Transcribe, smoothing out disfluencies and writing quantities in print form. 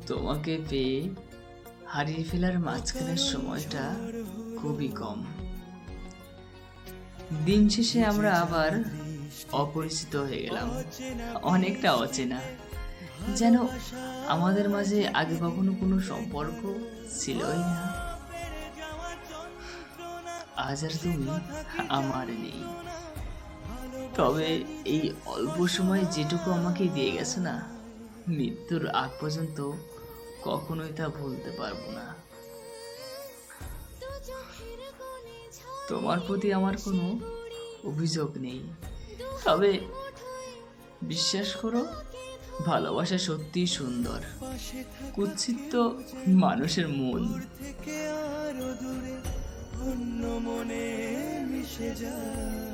তোমাকে পেয়ে হারিয়ে ফেলার মাঝখানের সময়টা খুবই কম। দিন শেষে আমরা আবার অপরিচিত হয়ে গেলাম, অনেকটা অচেনা, যেন আমাদের মাঝে আগে কখনো কোনো সম্পর্ক ছিলই না। আজ আর তুমি আমার নেই, তবে এই অল্প সময় যেটুকু আমাকে দিয়ে গেছে না, মৃত্যুর আগ পর্যন্ত কখনোই তা ভুলতে পারবো না। তোমার প্রতি আমার কোনো অভিযোগ নেই, তবে বিশ্বাস করো, ভালোবাসা সত্যি সুন্দর, কুৎসিত মানুষের মন থেকে আরো দূরে অন্য মনে মিশে যায়।